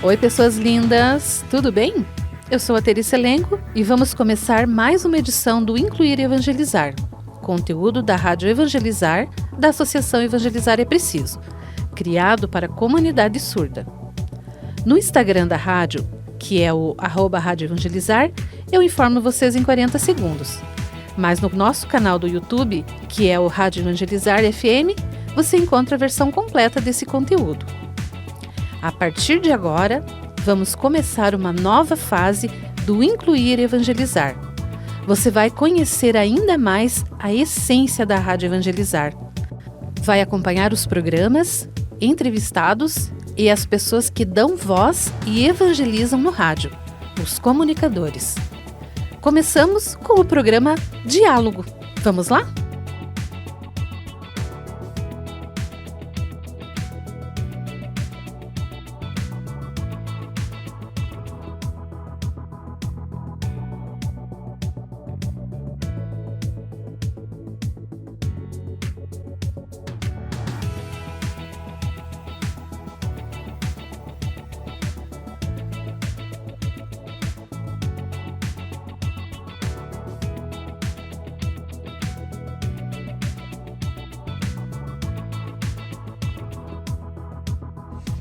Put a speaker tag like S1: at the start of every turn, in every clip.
S1: Oi, pessoas lindas, tudo bem? Eu sou a Teri Selenco e vamos começar mais uma edição do Incluir e Evangelizar, conteúdo da Rádio Evangelizar, da Associação Evangelizar é Preciso, criado para a comunidade surda. No Instagram da rádio, que é o @Rádio Evangelizar, eu informo vocês em 40 segundos. Mas no nosso canal do YouTube, que é o Rádio Evangelizar FM, você encontra a versão completa desse conteúdo. A partir de agora, vamos começar uma nova fase do Incluir e Evangelizar. Você vai conhecer ainda mais a essência da Rádio Evangelizar. Vai acompanhar os programas, entrevistados e as pessoas que dão voz e evangelizam no rádio, os comunicadores. Começamos com o programa Diálogo. Vamos lá?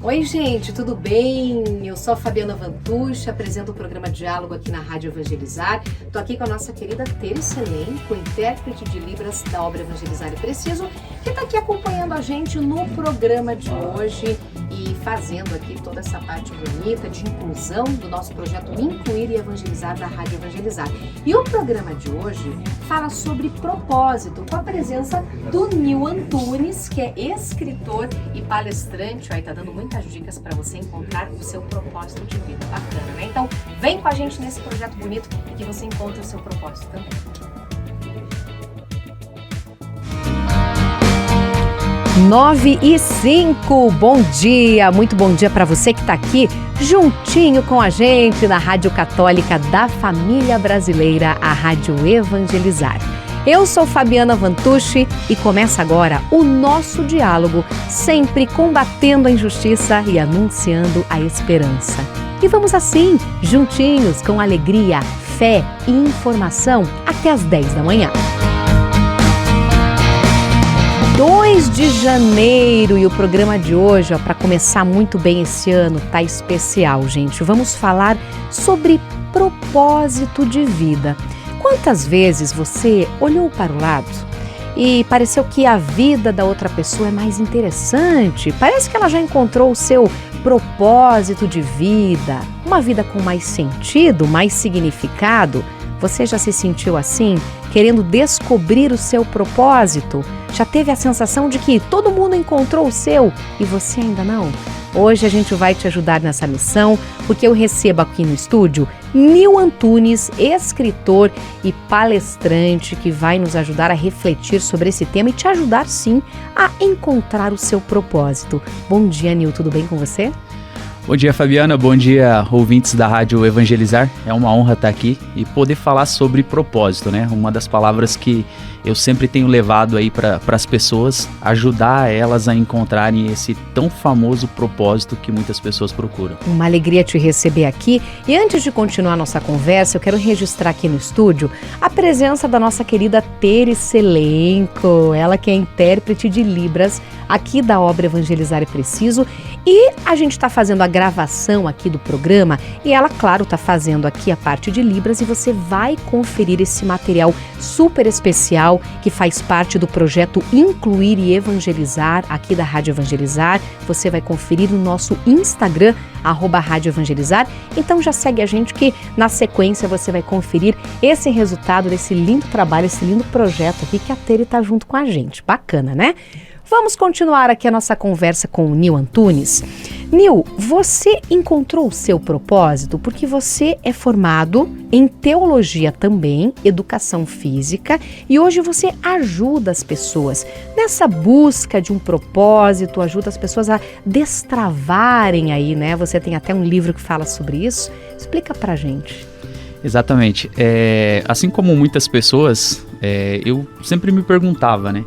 S2: Oi, gente, tudo bem? Eu sou a Fabiana Vantucci, apresento o programa Diálogo aqui na Rádio Evangelizar. Estou aqui com a nossa querida Teri Selenco, intérprete de Libras da obra Evangelizar é Preciso, que está aqui acompanhando a gente no programa de hoje e fazendo aqui toda essa parte bonita de inclusão do nosso projeto Incluir e Evangelizar da Rádio Evangelizar. E o programa de hoje fala sobre propósito, com a presença do Nil Antunes, que é escritor e palestrante. Aí tá dando muitas dicas para você encontrar o seu propósito de vida. Bacana, né? Então, vem com a gente nesse projeto bonito e que você encontre o seu propósito também.
S3: 9h05, bom dia, muito bom dia para você que está aqui juntinho com a gente na Rádio Católica da Família Brasileira, a Rádio Evangelizar. Eu sou Fabiana Vantucci e começa agora o nosso diálogo, sempre combatendo a injustiça e anunciando a esperança. E vamos assim, juntinhos, com alegria, fé e informação, até às 10 da manhã. 2 de janeiro e o programa de hoje, para começar muito bem esse ano, tá especial, gente. Vamos falar sobre propósito de vida. Quantas vezes você olhou para o lado e pareceu que a vida da outra pessoa é mais interessante? Parece que ela já encontrou o seu propósito de vida, uma vida com mais sentido, mais significado. Você já se sentiu assim, querendo descobrir o seu propósito? Já teve a sensação de que todo mundo encontrou o seu e você ainda não? Hoje a gente vai te ajudar nessa missão, porque eu recebo aqui no estúdio Nil Antunes, escritor e palestrante, que vai nos ajudar a refletir sobre esse tema e te ajudar, sim, a encontrar o seu propósito. Bom dia, Nil, tudo bem com você?
S4: Bom dia, Fabiana. Bom dia, ouvintes da Rádio Evangelizar. É uma honra estar aqui e poder falar sobre propósito, né? Uma das palavras que eu sempre tenho levado aí para as pessoas, ajudar elas a encontrarem esse tão famoso propósito que muitas pessoas procuram.
S3: Uma alegria te receber aqui. E antes de continuar nossa conversa, eu quero registrar aqui no estúdio a presença da nossa querida Teri Selenco, ela que é intérprete de Libras aqui da obra Evangelizar é Preciso. E a gente está fazendo a gravação aqui do programa e ela, claro, está fazendo aqui a parte de Libras e você vai conferir esse material super especial que faz parte do projeto Incluir e Evangelizar aqui da Rádio Evangelizar. Você vai conferir no nosso Instagram, @Rádio Evangelizar. Então já segue a gente que na sequência você vai conferir esse resultado desse lindo trabalho, esse lindo projeto aqui que a Teri está junto com a gente. Bacana, né? Vamos continuar aqui a nossa conversa com o Nil Antunes. Nil, você encontrou o seu propósito porque você é formado em teologia também, educação física, e hoje você ajuda as pessoas nessa busca de um propósito, ajuda as pessoas a destravarem aí, né? Você tem até um livro que fala sobre isso. Explica pra gente.
S4: Exatamente. Assim como muitas pessoas, eu sempre me perguntava, né?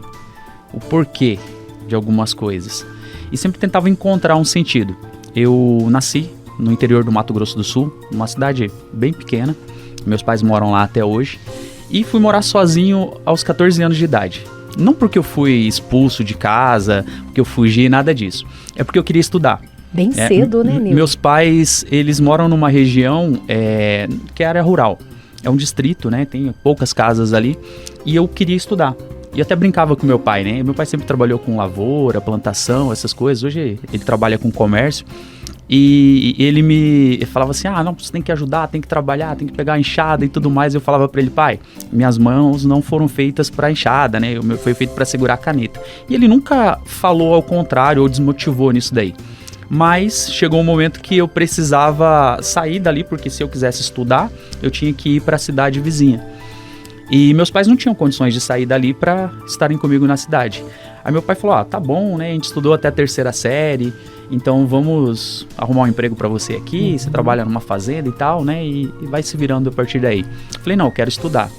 S4: O porquê de algumas coisas. E sempre tentava encontrar um sentido. Eu nasci no interior do Mato Grosso do Sul, uma cidade bem pequena. Meus pais moram lá até hoje. E fui morar sozinho aos 14 anos de idade. Não porque eu fui expulso de casa, porque eu fugi, nada disso. É porque eu queria estudar.
S3: Bem cedo, né, Nil?
S4: Meus pais, eles moram numa região que é área rural. É um distrito, né? Tem poucas casas ali. E eu queria estudar. E eu até brincava com meu pai, né? Meu pai sempre trabalhou com lavoura, plantação, essas coisas. Hoje ele trabalha com comércio. E ele falava assim, não, você tem que ajudar, tem que trabalhar, tem que pegar a enxada e tudo mais. Eu falava pra ele, pai, minhas mãos não foram feitas pra enxada, né? Foi feito pra segurar a caneta. E ele nunca falou ao contrário ou desmotivou nisso daí. Mas chegou um momento que eu precisava sair dali, porque se eu quisesse estudar, eu tinha que ir pra cidade vizinha. E meus pais não tinham condições de sair dali pra estarem comigo na cidade. Aí meu pai falou, tá bom, né? A gente estudou até a 3ª série, então vamos arrumar um emprego pra você aqui, você trabalha numa fazenda e tal, né? E vai se virando a partir daí. Eu falei, não, eu quero estudar.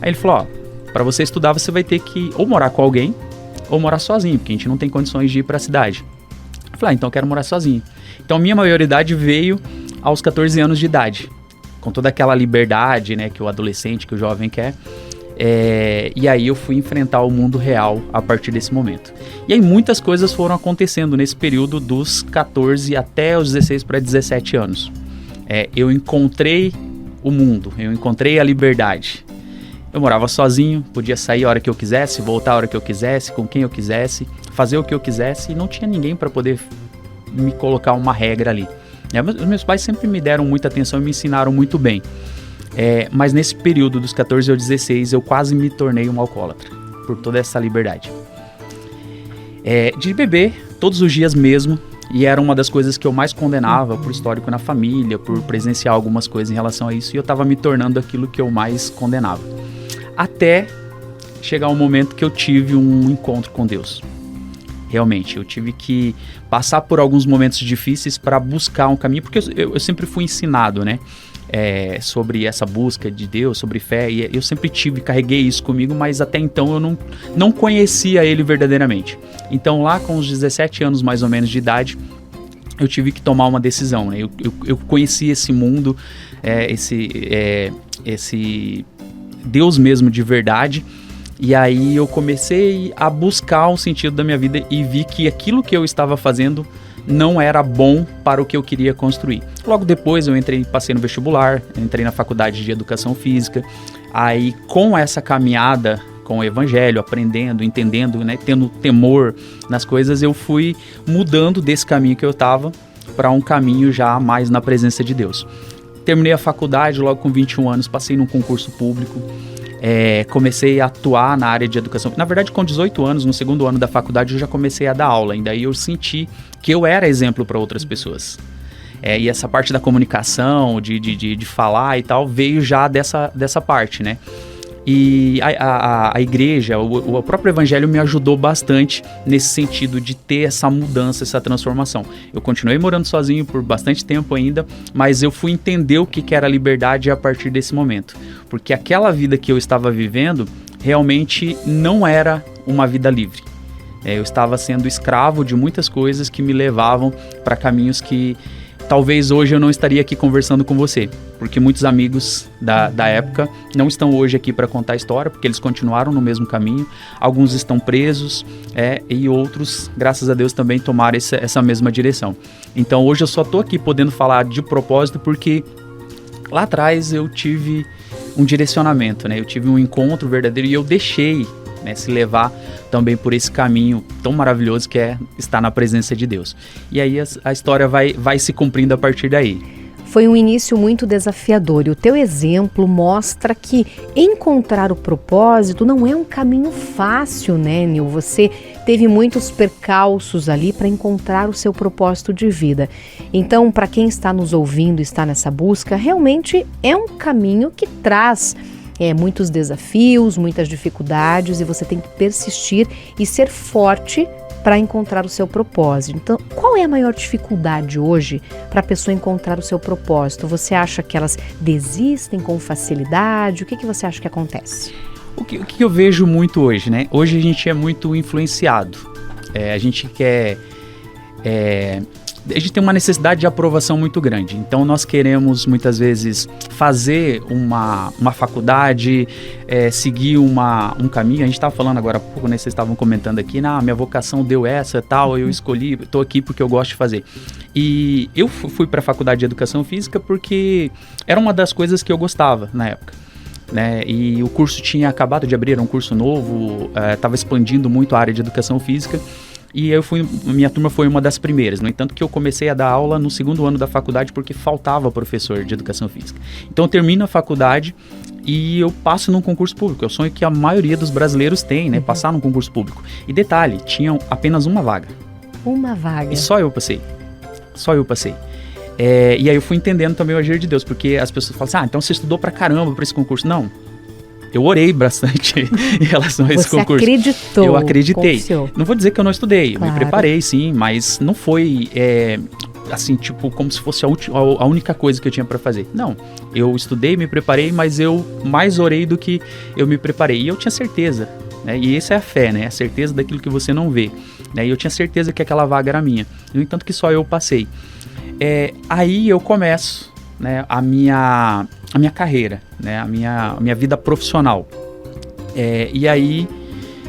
S4: Aí ele falou, pra você estudar você vai ter que ou morar com alguém ou morar sozinho, porque a gente não tem condições de ir pra cidade. Eu falei, então eu quero morar sozinho. Então minha maioridade veio aos 14 anos de idade, com toda aquela liberdade, né, que o adolescente, que o jovem quer. E aí eu fui enfrentar o mundo real a partir desse momento. E aí muitas coisas foram acontecendo nesse período dos 14 até os 16 para 17 anos. Eu encontrei o mundo, eu encontrei a liberdade. Eu morava sozinho, podia sair a hora que eu quisesse, voltar a hora que eu quisesse, com quem eu quisesse, fazer o que eu quisesse, e não tinha ninguém para poder me colocar uma regra ali. Os meus pais sempre me deram muita atenção e me ensinaram muito bem. Mas nesse período dos 14 aos 16 eu quase me tornei um alcoólatra, por toda essa liberdade. De beber todos os dias mesmo, e era uma das coisas que eu mais condenava por histórico na família, por presenciar algumas coisas em relação a isso, e eu estava me tornando aquilo que eu mais condenava. Até chegar um momento que eu tive um encontro com Deus. Realmente, eu tive que passar por alguns momentos difíceis para buscar um caminho, porque eu sempre fui ensinado, né? Sobre essa busca de Deus, sobre fé, e eu sempre carreguei isso comigo, mas até então eu não conhecia Ele verdadeiramente. Então lá com os 17 anos mais ou menos de idade, eu tive que tomar uma decisão, né? Eu conheci esse mundo, esse Deus mesmo de verdade, e aí eu comecei a buscar um sentido da minha vida e vi que aquilo que eu estava fazendo não era bom para o que eu queria construir. Logo depois eu passei no vestibular, entrei na faculdade de educação física. Aí com essa caminhada com o evangelho, aprendendo, entendendo, né, tendo temor nas coisas, eu fui mudando desse caminho que eu estava para um caminho já mais na presença de Deus. Terminei a faculdade logo com 21 anos, passei num concurso público. Comecei a atuar na área de educação. Na verdade, com 18 anos, no 2º ano da faculdade, eu já comecei a dar aula. E daí eu senti que eu era exemplo para outras pessoas. E essa parte da comunicação, de falar e tal, veio já dessa parte, né? E a igreja, o próprio evangelho me ajudou bastante nesse sentido de ter essa mudança, essa transformação. Eu continuei morando sozinho por bastante tempo ainda, mas eu fui entender o que era liberdade a partir desse momento. Porque aquela vida que eu estava vivendo realmente não era uma vida livre. Eu estava sendo escravo de muitas coisas que me levavam para caminhos que talvez hoje eu não estaria aqui conversando com você, porque muitos amigos da época não estão hoje aqui para contar a história, porque eles continuaram no mesmo caminho. Alguns estão presos e outros, graças a Deus, também tomaram essa mesma direção. Então hoje eu só estou aqui podendo falar de propósito porque lá atrás eu tive um direcionamento, né? Eu tive um encontro verdadeiro e eu deixei, né, se levar também por esse caminho tão maravilhoso que é estar na presença de Deus. E aí a história vai se cumprindo a partir daí.
S3: Foi um início muito desafiador e o teu exemplo mostra que encontrar o propósito não é um caminho fácil, né, Nil? Você teve muitos percalços ali para encontrar o seu propósito de vida. Então, para quem está nos ouvindo, está nessa busca, realmente é um caminho que traz muitos desafios, muitas dificuldades, e você tem que persistir e ser forte para encontrar o seu propósito. Então, qual é a maior dificuldade hoje para a pessoa encontrar o seu propósito? Você acha que elas desistem com facilidade? O que você acha que acontece?
S4: O que eu vejo muito hoje, né? Hoje a gente é muito influenciado. A gente quer a gente tem uma necessidade de aprovação muito grande. Então nós queremos muitas vezes fazer uma faculdade, seguir um caminho. A gente estava falando agora há pouco, né? Vocês estavam comentando aqui, minha vocação deu essa, tal, eu escolhi, estou aqui porque eu gosto de fazer. E eu fui para a faculdade de Educação Física porque era uma das coisas que eu gostava na época. Né? E o curso tinha acabado de abrir, era um curso novo, estava expandindo muito a área de Educação Física. E minha turma foi uma das primeiras. No entanto, que eu comecei a dar aula no 2º ano da faculdade porque faltava professor de Educação Física. Então eu termino a faculdade e eu passo num concurso público. É o sonho que a maioria dos brasileiros tem, né? Passar num concurso público. E detalhe, tinha apenas uma vaga.
S3: Uma vaga.
S4: E só eu passei. E aí eu fui entendendo também o agir de Deus, porque as pessoas falam assim, então você estudou pra caramba pra esse concurso. Não. Eu orei bastante em relação a esse concurso.
S3: Você acreditou.
S4: Eu acreditei.
S3: Confiou.
S4: Não vou dizer que eu não estudei,
S3: Claro.
S4: Eu me preparei sim, mas não foi assim, tipo, como se fosse a única coisa que eu tinha para fazer. Não, eu estudei, me preparei, mas eu mais orei do que eu me preparei. E eu tinha certeza, né? E essa é a fé, né? A certeza daquilo que você não vê. Né? E eu tinha certeza que aquela vaga era minha. No entanto que só eu passei. Aí eu começo, né, a minha carreira, né, a minha vida profissional. E aí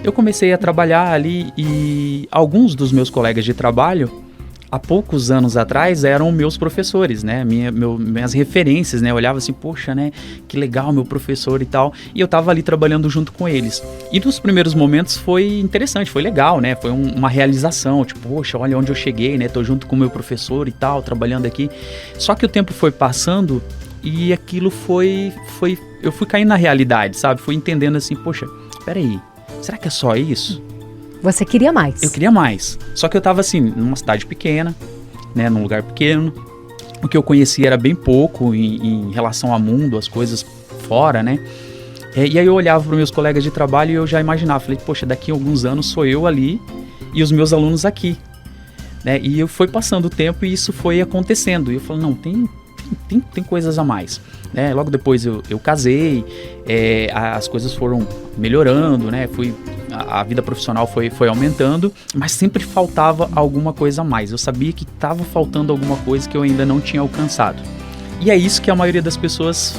S4: eu comecei a trabalhar ali e alguns dos meus colegas de trabalho, há poucos anos atrás, eram meus professores, né, minhas referências, né, eu olhava assim, poxa, né, que legal meu professor e tal, e eu tava ali trabalhando junto com eles. E nos primeiros momentos foi interessante, foi legal, né, foi uma realização, tipo, poxa, olha onde eu cheguei, né, tô junto com o meu professor e tal, trabalhando aqui. Só que o tempo foi passando e aquilo eu fui caindo na realidade, sabe, fui entendendo assim, poxa, peraí, será que é só isso?
S3: Você queria mais.
S4: Eu queria mais. Só que eu tava assim, numa cidade pequena, né, num lugar pequeno. O que eu conhecia era bem pouco em relação ao mundo, as coisas fora, né? E aí eu olhava para os meus colegas de trabalho e eu já imaginava, falei, poxa, daqui a alguns anos sou eu ali e os meus alunos aqui. Né? E eu fui passando o tempo e isso foi acontecendo. E eu falei, não, tem coisas a mais. Né? Logo depois eu casei, as coisas foram melhorando, né? A vida profissional foi aumentando, mas sempre faltava alguma coisa a mais. Eu sabia que estava faltando alguma coisa que eu ainda não tinha alcançado. E é isso que a maioria das pessoas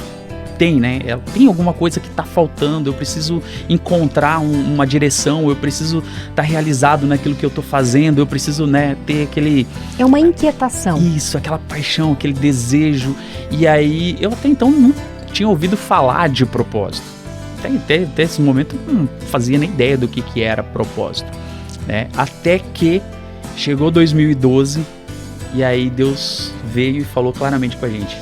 S4: tem, né? Tem alguma coisa que está faltando, eu preciso encontrar uma direção, eu preciso estar realizado naquilo que eu estou fazendo, eu preciso, né, ter aquele...
S3: É uma inquietação.
S4: Isso, aquela paixão, aquele desejo. E aí, eu até então não tinha ouvido falar de propósito. Até esse momento eu não fazia nem ideia do que era propósito, né? Até que chegou 2012 e aí Deus veio e falou claramente com a gente.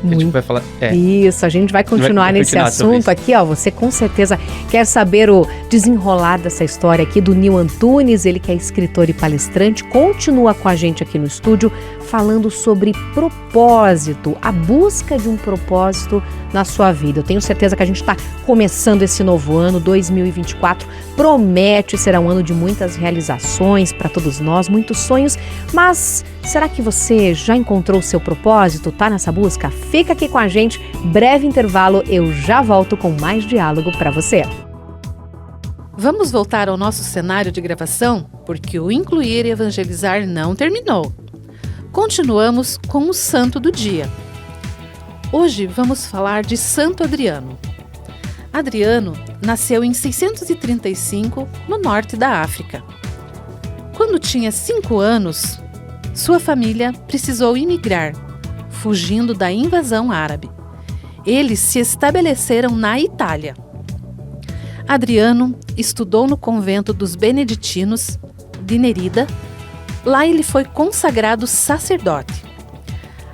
S4: A gente vai falar,
S3: Isso, a gente vai continuar nesse assunto aqui, ó. Você com certeza quer saber o desenrolar dessa história aqui do Nil Antunes, ele que é escritor e palestrante, continua com a gente aqui no estúdio falando sobre propósito, a busca de um propósito na sua vida. Eu tenho certeza que a gente está começando esse novo ano, 2024, promete ser um ano de muitas realizações para todos nós, muitos sonhos, mas será que você já encontrou o seu propósito? Tá nessa busca? Fica aqui com a gente, breve intervalo, eu já volto com mais diálogo para você.
S1: Vamos voltar ao nosso cenário de gravação, porque o Incluir e Evangelizar não terminou. Continuamos com o santo do dia. Hoje vamos falar de Santo Adriano. Adriano nasceu em 635, no norte da África. Quando tinha 5 anos, sua família precisou imigrar, fugindo da invasão árabe. Eles se estabeleceram na Itália. Adriano estudou no convento dos beneditinos de Nerida. Lá ele foi consagrado sacerdote.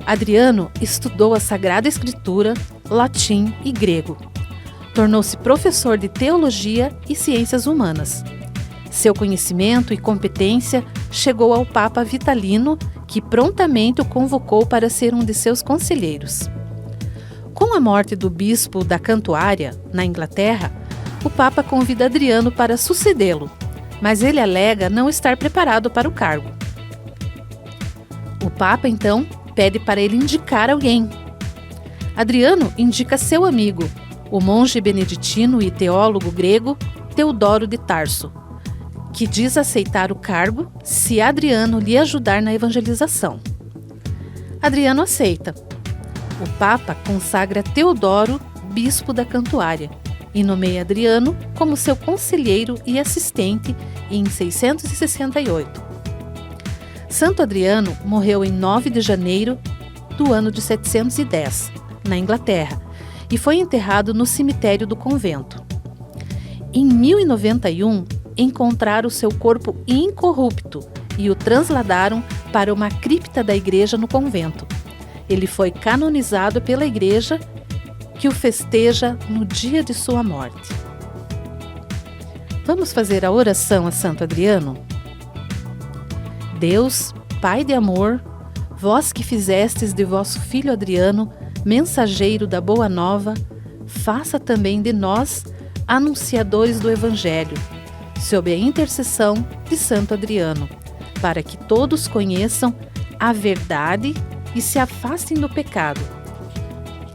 S1: Adriano estudou a Sagrada Escritura, latim e grego. Tornou-se professor de teologia e ciências humanas. Seu conhecimento e competência chegou ao Papa Vitalino, que prontamente o convocou para ser um de seus conselheiros. Com a morte do bispo da Cantuária, na Inglaterra, o Papa convida Adriano para sucedê-lo, mas ele alega não estar preparado para o cargo. O Papa, então, pede para ele indicar alguém. Adriano indica seu amigo, o monge beneditino e teólogo grego Teodoro de Tarso, que diz aceitar o cargo se Adriano lhe ajudar na evangelização. Adriano aceita. O Papa consagra Teodoro, bispo da Cantuária, e nomeia Adriano como seu conselheiro e assistente em 668. Santo Adriano morreu em 9 de janeiro do ano de 710, na Inglaterra, e foi enterrado no cemitério do convento. Em 1091, encontraram seu corpo incorrupto e o transladaram para uma cripta da igreja no convento. Ele foi canonizado pela igreja, que o festeja no dia de sua morte. Vamos fazer a oração a Santo Adriano? Deus, Pai de amor, vós que fizestes de vosso filho Adriano mensageiro da boa nova, faça também de nós anunciadores do Evangelho, sob a intercessão de Santo Adriano, para que todos conheçam a verdade e se afastem do pecado,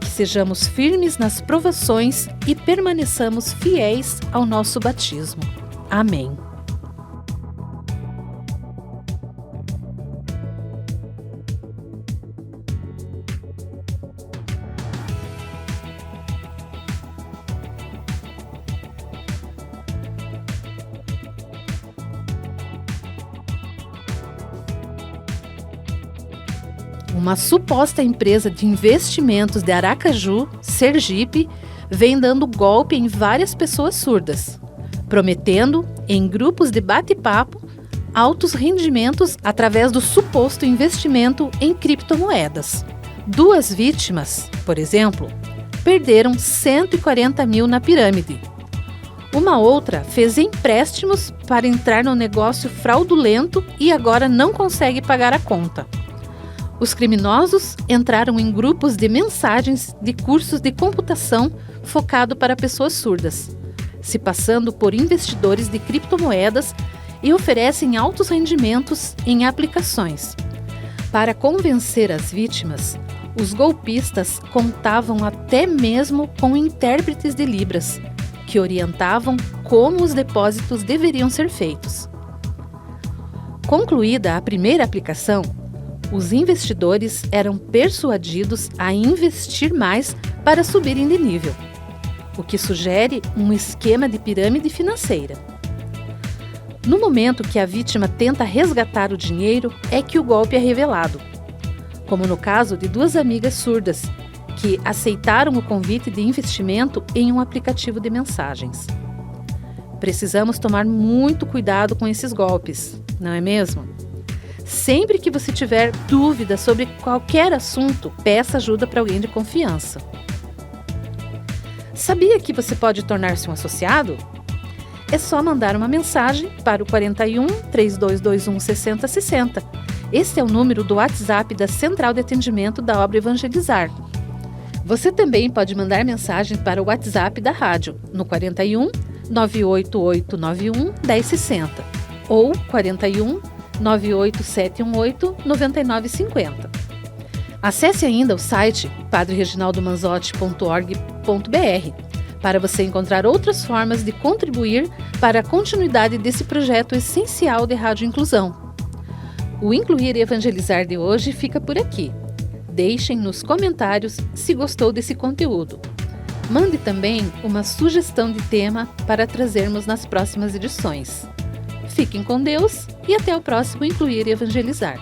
S1: que sejamos firmes nas provações e permaneçamos fiéis ao nosso batismo. Amém. Uma suposta empresa de investimentos de Aracaju, Sergipe, vem dando golpe em várias pessoas surdas, prometendo, em grupos de bate-papo, altos rendimentos através do suposto investimento em criptomoedas. 2 vítimas, por exemplo, perderam 140 mil na pirâmide. Uma outra fez empréstimos para entrar no negócio fraudulento e agora não consegue pagar a conta. Os criminosos entraram em grupos de mensagens de cursos de computação focado para pessoas surdas, se passando por investidores de criptomoedas e oferecem altos rendimentos em aplicações. Para convencer as vítimas, os golpistas contavam até mesmo com intérpretes de Libras, que orientavam como os depósitos deveriam ser feitos. Concluída a primeira aplicação, os investidores eram persuadidos a investir mais para subirem de nível, o que sugere um esquema de pirâmide financeira. No momento que a vítima tenta resgatar o dinheiro, é que o golpe é revelado, como no caso de 2 amigas surdas que aceitaram o convite de investimento em um aplicativo de mensagens. Precisamos tomar muito cuidado com esses golpes, não é mesmo? Sempre que você tiver dúvida sobre qualquer assunto, peça ajuda para alguém de confiança. Sabia que você pode tornar-se um associado? É só mandar uma mensagem para o 41 3221 6060. Esse é o número do WhatsApp da Central de Atendimento da Obra Evangelizar. Você também pode mandar mensagem para o WhatsApp da rádio no 41 98891 1060 ou 41 98718-9950. Acesse ainda o site padrereginaldomanzotti.org.br para você encontrar outras formas de contribuir para a continuidade desse projeto essencial de Rádio Inclusão. O Incluir e Evangelizar de hoje fica por aqui. Deixem nos comentários se gostou desse conteúdo. Mande também uma sugestão de tema para trazermos nas próximas edições. Fiquem com Deus e até o próximo Incluir e Evangelizar.